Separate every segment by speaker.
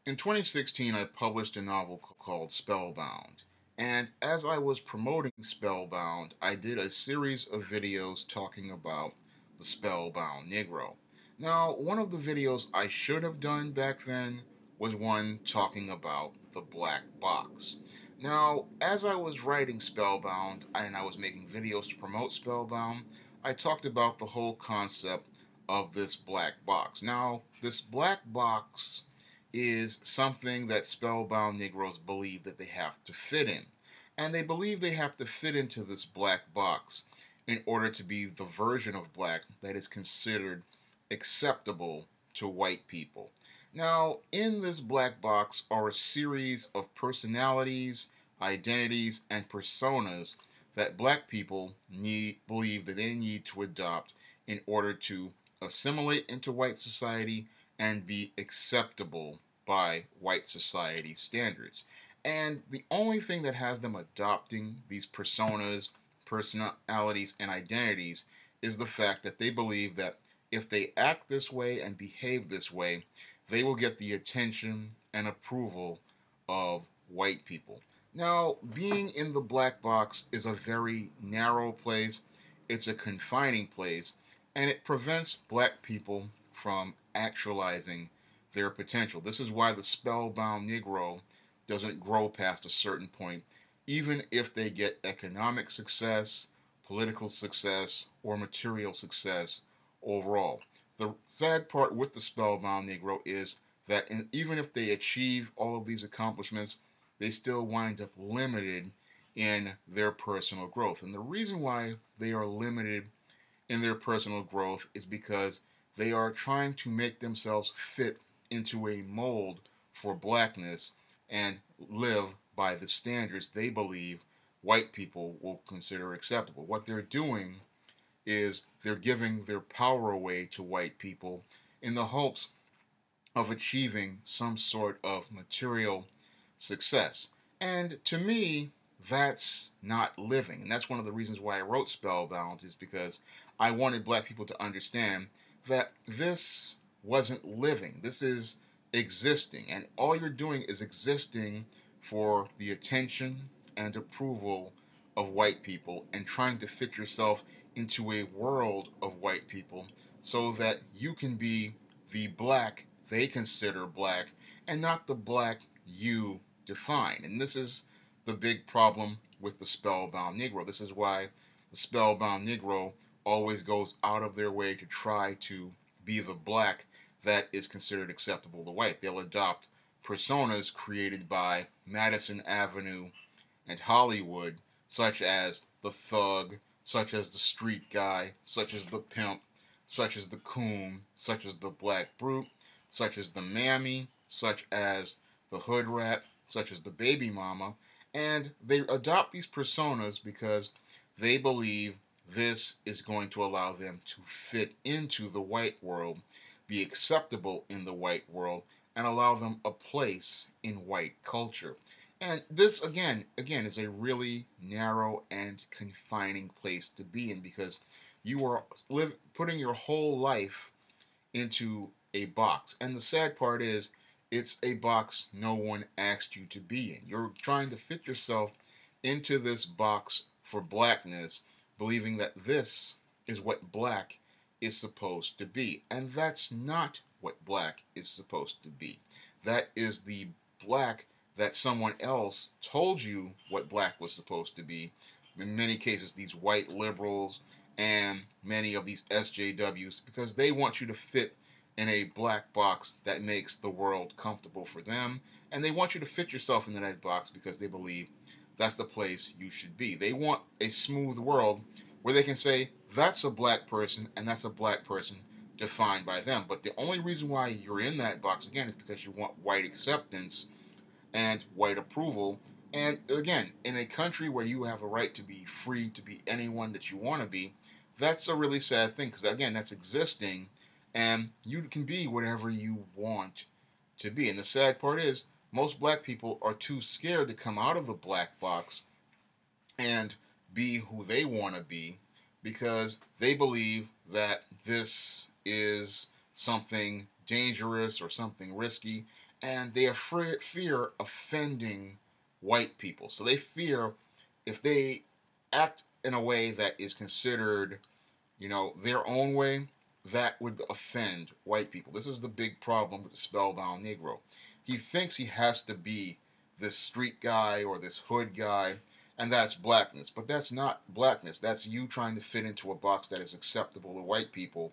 Speaker 1: In 2016, I published a novel called Spellbound. And as I was promoting Spellbound, I did a series of videos talking about the Spellbound Negro. Now, one of the videos I should have done back then was one talking about the black box. Now, as I was writing Spellbound and I was making videos to promote Spellbound, I talked about the whole concept of this black box. Now, this black box is something that spellbound Negroes believe that they have to fit in. And they believe they have to fit into this black box in order to be the version of black that is considered acceptable to white people. Now, in this black box are a series of personalities, identities, and personas that black people believe that they need to adopt in order to assimilate into white society and be acceptable by white society standards. And the only thing that has them adopting these personas, personalities, and identities is the fact that they believe that if they act this way and behave this way, they will get the attention and approval of white people. Now, being in the black box is a very narrow place, it's a confining place, and it prevents black people from actualizing their potential. This is why the spellbound Negro doesn't grow past a certain point, even if they get economic success, political success, or material success overall. The sad part with the spellbound Negro is that even if they achieve all of these accomplishments, they still wind up limited in their personal growth. And the reason why they are limited in their personal growth is because they are trying to make themselves fit into a mold for blackness and live by the standards they believe white people will consider acceptable. What they're doing is they're giving their power away to white people in the hopes of achieving some sort of material success. And to me, that's not living. And that's one of the reasons why I wrote Spellbound, is because I wanted black people to understand that this wasn't living. This is existing. And all you're doing is existing for the attention and approval of white people and trying to fit yourself into a world of white people so that you can be the black they consider black and not the black you define. And this is the big problem with the spellbound Negro. This is why the spellbound Negro always goes out of their way to try to be the black that is considered acceptable to white. They'll adopt personas created by Madison Avenue and Hollywood, such as the thug, such as the street guy, such as the pimp, such as the coon, such as the black brute, such as the mammy, such as the hood rat, such as the baby mama, and they adopt these personas because they believe this is going to allow them to fit into the white world, be acceptable in the white world, and allow them a place in white culture. And this, again, is a really narrow and confining place to be in because you are putting your whole life into a box. And the sad part is, it's a box no one asked you to be in. You're trying to fit yourself into this box for blackness, believing that this is what black is supposed to be. And that's not what black is supposed to be. That is the black that someone else told you what black was supposed to be. In many cases, these white liberals and many of these SJWs, because they want you to fit in a black box that makes the world comfortable for them. And they want you to fit yourself into that box because they believe that's the place you should be. They want a smooth world where they can say, that's a black person and that's a black person defined by them. But the only reason why you're in that box, again, is because you want white acceptance and white approval. And again, in a country where you have a right to be free to be anyone that you want to be, that's a really sad thing because, again, that's existing and you can be whatever you want to be. And the sad part is, most black people are too scared to come out of the black box and be who they want to be because they believe that this is something dangerous or something risky. and they fear offending white people. So they fear if they act in a way that is considered, their own way, that would offend white people. This is the big problem with the Spellbound Negro. He thinks he has to be this street guy or this hood guy, and that's blackness. But that's not blackness. That's you trying to fit into a box that is acceptable to white people,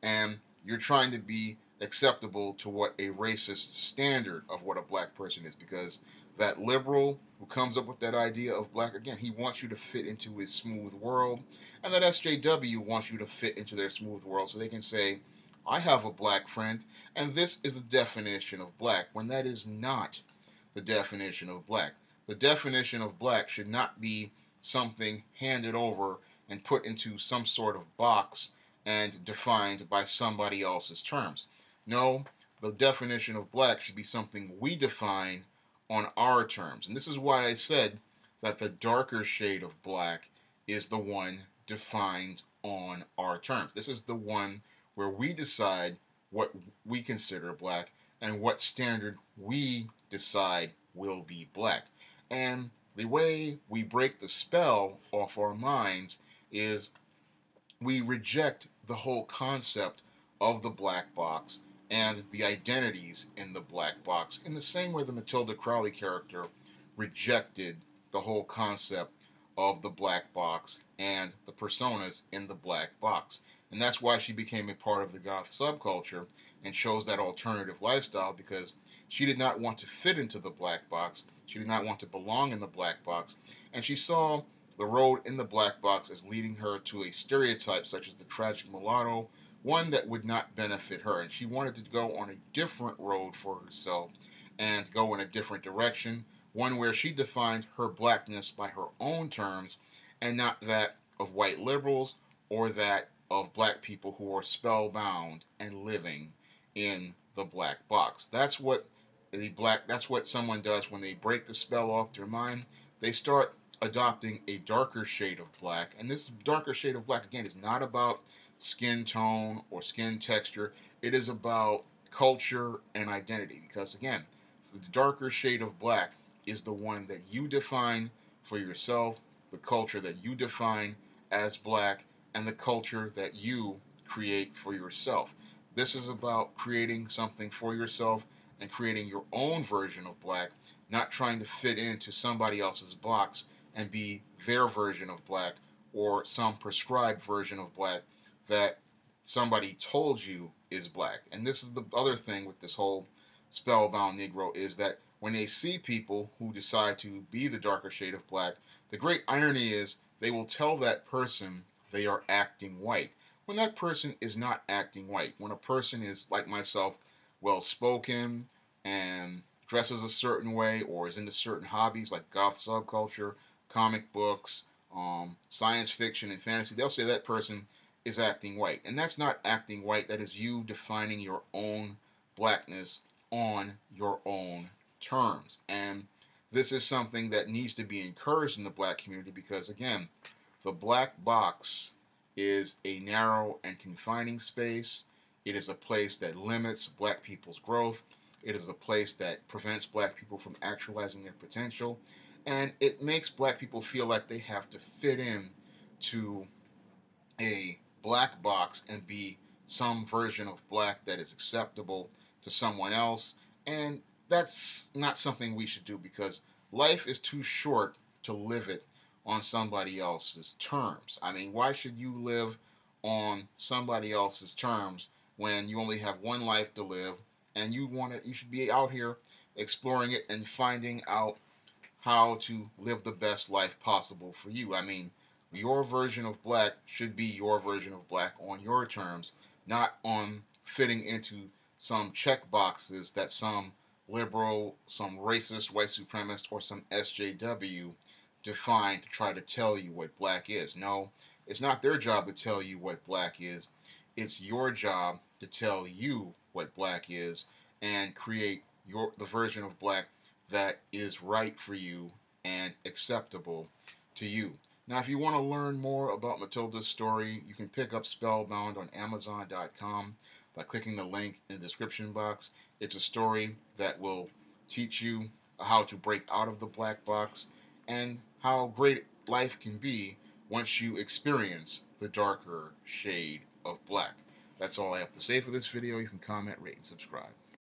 Speaker 1: and you're trying to be acceptable to what a racist standard of what a black person is, because that liberal who comes up with that idea of black, again, he wants you to fit into his smooth world, and that SJW wants you to fit into their smooth world so they can say, I have a black friend, and this is the definition of black, when that is not the definition of black. The definition of black should not be something handed over and put into some sort of box and defined by somebody else's terms. No, the definition of black should be something we define on our terms. And this is why I said that the darker shade of black is the one defined on our terms. This is the one where we decide what we consider black and what standard we decide will be black. And the way we break the spell off our minds is we reject the whole concept of the black box and the identities in the black box in the same way the Matilda Crowley character rejected the whole concept of the black box and the personas in the black box. And that's why she became a part of the goth subculture and chose that alternative lifestyle, because she did not want to fit into the black box. She did not want to belong in the black box. And she saw the road in the black box as leading her to a stereotype such as the tragic mulatto, one that would not benefit her. And she wanted to go on a different road for herself and go in a different direction, one where she defined her blackness by her own terms and not that of white liberals or that of black people who are spellbound and living in the black box. That's what someone does when they break the spell off their mind. They start adopting a darker shade of black. And this darker shade of black, again, is not about skin tone or skin texture. It is about culture and identity. Because, again, the darker shade of black is the one that you define for yourself, the culture that you define as black, and the culture that you create for yourself. This is about creating something for yourself and creating your own version of black, not trying to fit into somebody else's box and be their version of black or some prescribed version of black that somebody told you is black. And this is the other thing with this whole Spellbound Negro, is that when they see people who decide to be the darker shade of black, the great irony is they will tell that person they are acting white when that person is not acting white. When a person is, like myself, well spoken and dresses a certain way or is into certain hobbies like goth subculture, comic books, science fiction, and fantasy, they'll say that person is acting white. And that's not acting white. That is you defining your own blackness on your own terms. And this is something that needs to be encouraged in the black community because, again, the black box is a narrow and confining space. It is a place that limits black people's growth. It is a place that prevents black people from actualizing their potential. And it makes black people feel like they have to fit in to a black box and be some version of black that is acceptable to someone else. And that's not something we should do, because life is too short to live it on somebody else's terms. I mean, why should you live on somebody else's terms when you only have one life to live, and you should be out here exploring it and finding out how to live the best life possible for you. I mean, your version of black should be your version of black on your terms, not on fitting into some check boxes that some liberal, some racist white supremacist, or some SJW define to try to tell you what black is. No, it's not their job to tell you what black is. It's your job to tell you what black is and create the version of black that is right for you and acceptable to you. Now, if you want to learn more about Matilda's story, you can pick up Spellbound on Amazon.com by clicking the link in the description box. It's a story that will teach you how to break out of the black box and how great life can be once you experience the darker shade of black. That's all I have to say for this video. You can comment, rate, and subscribe.